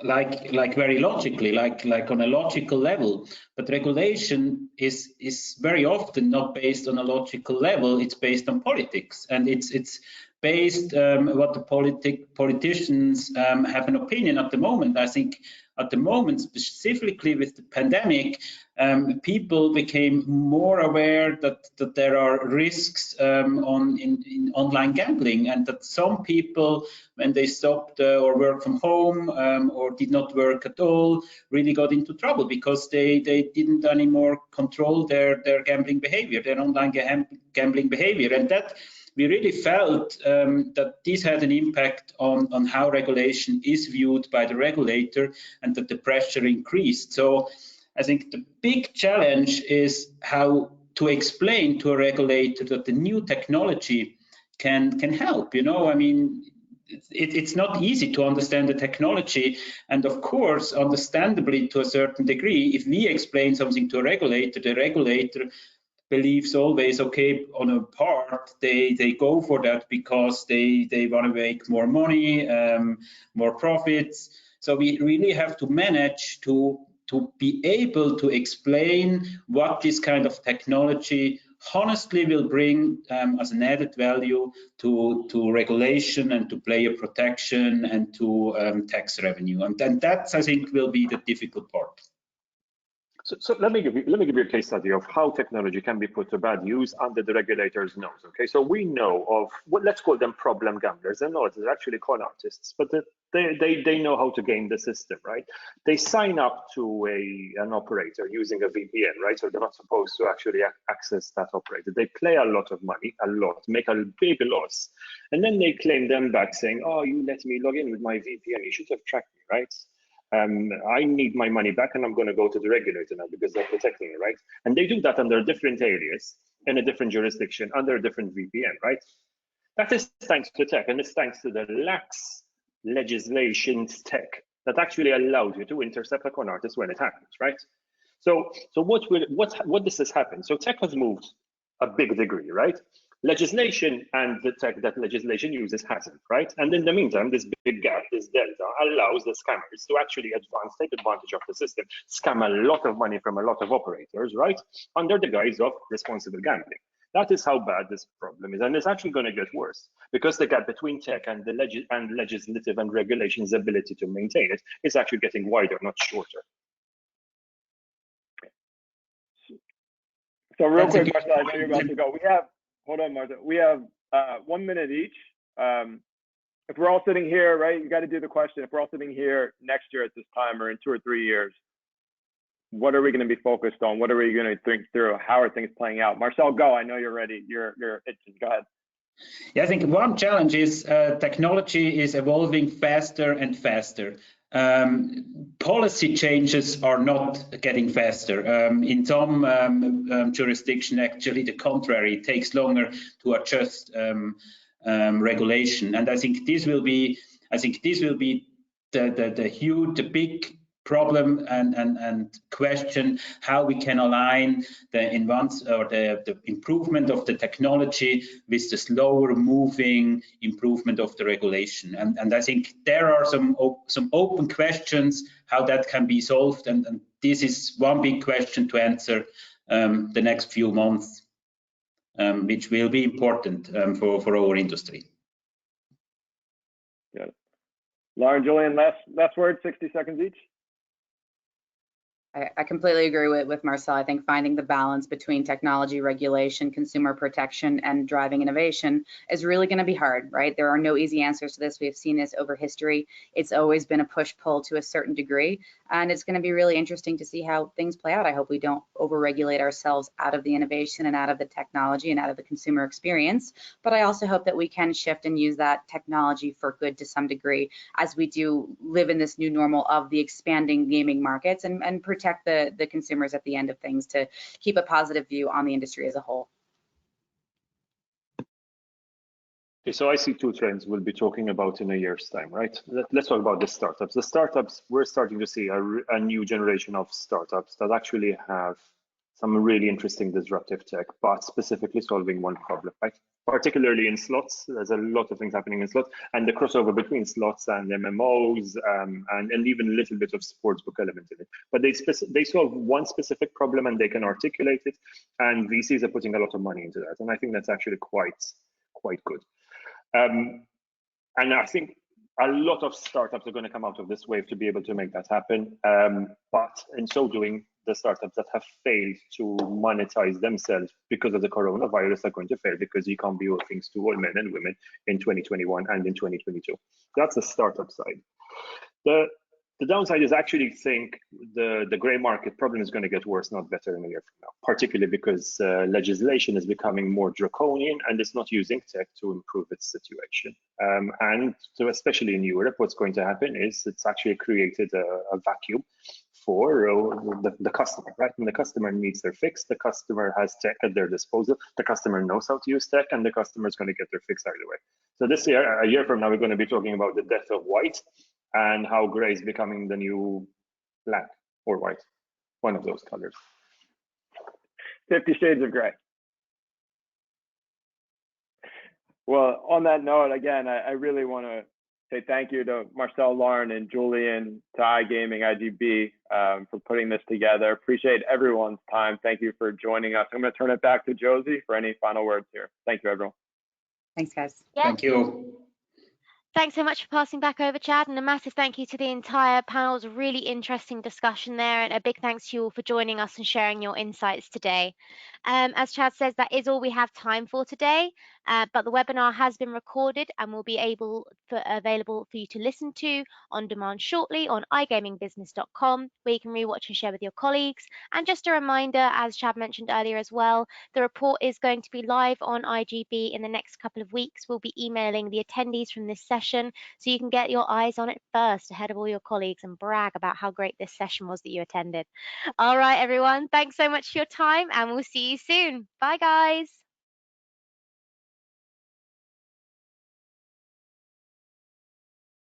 like very logically, like on a logical level. But regulation is very often not based on a logical level. It's based on politics, and it's based what the politicians have an opinion at the moment. I think at the moment, specifically with the pandemic, people became more aware that there are risks in online gambling, and that some people, when they stopped or worked from home or did not work at all, really got into trouble because they didn't anymore control their gambling behavior, their online gambling behavior, and that we really felt that this had an impact on how regulation is viewed by the regulator, and that the pressure increased. So I think the big challenge is how to explain to a regulator that the new technology can help. You know, I mean, it's not easy to understand the technology, and of course, understandably to a certain degree, if we explain something to a regulator, the regulator believes always, okay, on a part, they go for that because they want to make more money, more profits. So we really have to manage to be able to explain what this kind of technology honestly will bring as an added value to regulation and to player protection and to tax revenue. And then that, I think, will be the difficult part. So let me give you a case study of how technology can be put to bad use under the regulator's nose. Okay, so we know of what, let's call them problem gamblers. They're not, they're actually con artists, but they know how to game the system, right? They sign up to an operator using a VPN, right? So they're not supposed to actually access that operator. They play a lot of money, make a big loss, and then they claim them back saying, "Oh, you let me log in with my VPN. You should have tracked me, right? I need my money back, and I'm going to go to the regulator now because they're protecting me, right?" And they do that under a different alias in a different jurisdiction under a different VPN, right? That is thanks to tech, and it's thanks to the lax legislation's tech that actually allows you to intercept a con artist when it happens, right? So what this has happened? So tech has moved a big degree, right? Legislation and the tech that legislation uses hasn't, right? And in the meantime, this big gap, this delta, allows the scammers to actually take advantage of the system, scam a lot of money from a lot of operators, right? Under the guise of responsible gambling. That is how bad this problem is, and it's actually going to get worse because the gap between tech and the legislative and regulations' ability to maintain it is actually getting wider, not shorter. So real quick, Marcel, I know you're about to go. Hold on, Martha. We have 1 minute each. If we're all sitting here, right, you got to do the question. If we're all sitting here next year at this time or in 2 or 3 years, what are we going to be focused on? What are we going to think through? How are things playing out? Marcel, go. I know you're ready. You're itching. Go ahead. Yeah, I think one challenge is technology is evolving faster and faster. Policy changes are not getting faster. In some jurisdiction, actually, the contrary, it takes longer to adjust regulation. And I think this will be, the big problem and question how we can align the improvement of the technology with the slower moving improvement of the regulation. And I think there are some open questions how that can be solved, and this is one big question to answer the next few months, which will be important for our industry. Got it. Lauren, Julian, last word, 60 seconds each. I completely agree with Marcel. I think finding the balance between technology regulation, consumer protection, and driving innovation is really going to be hard, right? There are no easy answers to this. We have seen this over history. It's always been a push-pull to a certain degree, and it's going to be really interesting to see how things play out. I hope we don't over-regulate ourselves out of the innovation and out of the technology and out of the consumer experience, but I also hope that we can shift and use that technology for good to some degree as we do live in this new normal of the expanding gaming markets and protect the consumers at the end of things to keep a positive view on the industry as a whole. Okay, so I see two trends we'll be talking about in a year's time, right? Let's talk about the startups. The startups, we're starting to see a new generation of startups that actually have some really interesting disruptive tech, but specifically solving one problem, right? Particularly in slots, there's a lot of things happening in slots, and the crossover between slots and MMOs, and even a little bit of sportsbook element in it. But they solve one specific problem and they can articulate it, and VCs are putting a lot of money into that, and I think that's actually quite good. And I think a lot of startups are going to come out of this wave to be able to make that happen. But in so doing, the startups that have failed to monetize themselves because of the coronavirus are going to fail, because you can't be all things to all men and women in 2021 and in 2022. That's the startup side. The downside is actually think the gray market problem is going to get worse, not better in a year from now, particularly because legislation is becoming more draconian and it's not using tech to improve its situation. And so especially in Europe, what's going to happen is it's actually created a vacuum for the customer, right? And the customer needs their fix, the customer has tech at their disposal, the customer knows how to use tech, and the customer is going to get their fix either way. So this year, a year from now, we're going to be talking about the death of white and how gray is becoming the new black or white, one of those colors. 50 Shades of Gray. Well, on that note, again, I really want to say thank you to Marcel, Lauren, and Julian, to iGaming, iGB, for putting this together. Appreciate everyone's time. Thank you for joining us. I'm going to turn it back to Josie for any final words here. Thank you, everyone. Thanks, guys. Yeah. Thank you. Thanks so much for passing back over, Chad, and a massive thank you to the entire panel. It was a really interesting discussion there, and a big thanks to you all for joining us and sharing your insights today. As Chad says, that is all we have time for today, but the webinar has been recorded and will be available for you to listen to on demand shortly on igamingbusiness.com, where you can rewatch and share with your colleagues. And just a reminder, as Chad mentioned earlier as well, the report is going to be live on iGB in the next couple of weeks. We'll be emailing the attendees from this session, so you can get your eyes on it first ahead of all your colleagues and brag about how great this session was that you attended. All right, everyone, thanks so much for your time, and we'll see you soon. Bye, guys.